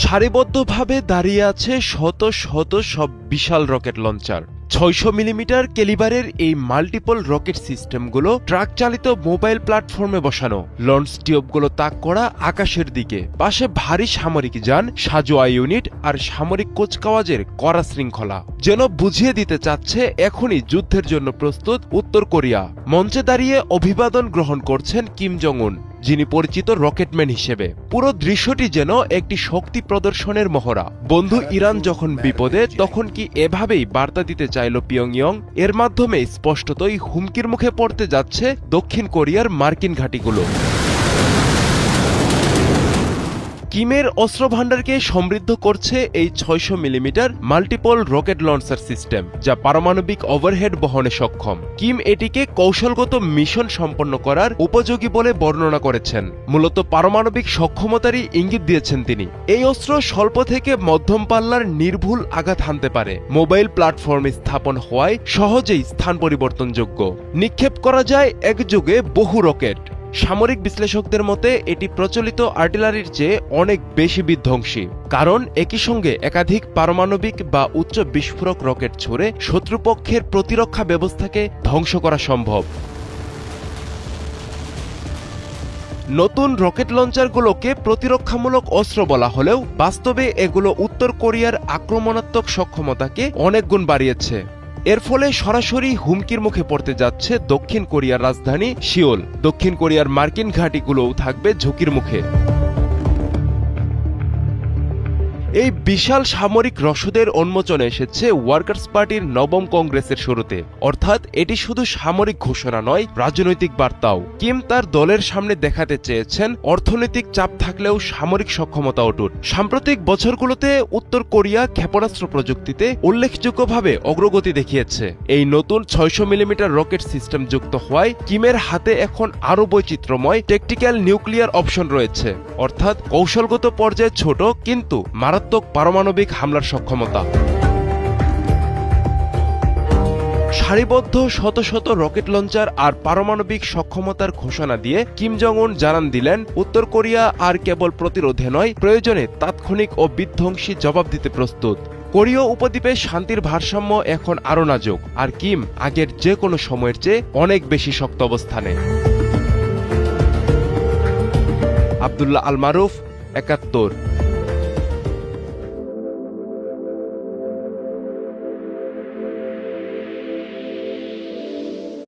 সারিবদ্ধভাবে দাঁড়িয়ে আছে শত শত সব বিশাল রকেট লঞ্চার। ৬০০ মিলিমিটার ক্যালিবারের এই মাল্টিপল রকেট সিস্টেমগুলো ট্রাক চালিত মোবাইল প্ল্যাটফর্মে বসানো। লঞ্চ টিউবগুলো তাক করা আকাশের দিকে, পাশে ভারী সামরিক যান, সাজোয়া ইউনিট আর সামরিক কুচকাওয়াজের কড়া শৃঙ্খলা। যেন বুঝিয়ে দিতে চাচ্ছে এখনই যুদ্ধের জন্য প্রস্তুত উত্তর কোরিয়া। মঞ্চে দাঁড়িয়ে অভিবাদন গ্রহণ করছেন কিম জং উন, যিনি পরিচিত রকেটম্যান হিসেবে। পুরো দৃশ্যটি যেন একটি শক্তি প্রদর্শনের মহড়া। বন্ধু ইরান যখন বিপদে, তখন কি এভাবেই বার্তা দিতে চাইল পিয়ংইয়ং? এর মাধ্যমে স্পষ্টতই হুমকির মুখে পড়তে যাচ্ছে দক্ষিণ কোরিয়ার মার্কিন ঘাঁটিগুলো। কিমের অস্ত্রভাণ্ডারকে সমৃদ্ধ করছে এই ৬০০ millimetre multiple rocket launcher system, যা পারমাণবিক ওভারহেড বহনে সক্ষম। কিম এটিকে কৌশলগত মিশন সম্পন্ন করার উপযোগী বলে বর্ণনা করেছেন। মূলত পারমাণবিক সক্ষমতারই ইঙ্গিত দিয়েছেন তিনি। এই অস্ত্র স্বল্প থেকে মধ্যম পাল্লার নির্ভুল আঘাত হানতে পারে। মোবাইল প্ল্যাটফর্মে স্থাপন হওয়ায় সহজেই স্থান পরিবর্তনযোগ্য। নিক্ষেপ করা যায় একযোগে বহু রকেট। সামরিক বিশ্লেষকদের মতে এটি প্রচলিত আর্টিলারির চেয়ে অনেক বেশি বিধ্বংসী, কারণ একই সঙ্গে একাধিক পারমাণবিক বা উচ্চ বিস্ফোরক রকেট ছুড়ে শত্রুপক্ষের প্রতিরক্ষা ব্যবস্থাকে ধ্বংস করা সম্ভব। নতুন রকেট লঞ্চারগুলোকে প্রতিরক্ষামূলক অস্ত্র বলা হলেও বাস্তবে এগুলো উত্তর কোরিয়ার আক্রমণাত্মক সক্ষমতাকে অনেক গুণ বাড়িয়েছে। এর ফলে সরাসরি হুমকির মুখে পড়তে যাচ্ছে দক্ষিণ কোরিয়ার রাজধানী সিওল। দক্ষিণ কোরিয়ার মার্কিন ঘাঁটিগুলোও থাকবে ঝুঁকির মুখে। এই বিশাল সামরিক রসদের উন্মোচনে এসেছে ওয়ার্কার্স পার্টির নবম কংগ্রেসের শুরুতে। অর্থাৎ এটি শুধু সামরিক ঘোষণা নয়, রাজনৈতিক বার্তাও। কিম তার দলের সামনে দেখাতে চেয়েছেন অর্থনৈতিক চাপ থাকলেও সামরিক সক্ষমতা অটুট। সাম্প্রতিক বছরগুলোতে উত্তর কোরিয়া ক্ষেপণাস্ত্র প্রযুক্তিতে উল্লেখযোগ্যভাবে অগ্রগতি দেখিয়েছে। এই নতুন ৬০০ মিলিমিটার রকেট সিস্টেম যুক্ত হওয়ায় কিমের হাতে এখন আরও বৈচিত্র্যময় ট্যাকটিক্যাল নিউক্লিয়ার অপশন রয়েছে, অর্থাৎ কৌশলগত পর্যায়ে ছোট কিন্তু মারাত্মক পারমাণবিক হামলার সক্ষমতা। সারিবদ্ধ শত শত রকেট লঞ্চার আর পারমাণবিক সক্ষমতার ঘোষণা দিয়ে কিম জং উন জানান দিলেন, উত্তর কোরিয়া আর কেবল প্রতিরোধে নয়, প্রয়োজনে তাৎক্ষণিক ও বিধ্বংসী জবাব দিতে প্রস্তুত। কোরীয় উপদ্বীপে শান্তির ভারসাম্য এখন আরও নাজুক, আর কিম আগের যে কোনো সময়ের চেয়ে অনেক বেশি শক্ত অবস্থানে। আব্দুল্লাহ আল মারুফ, ৭১।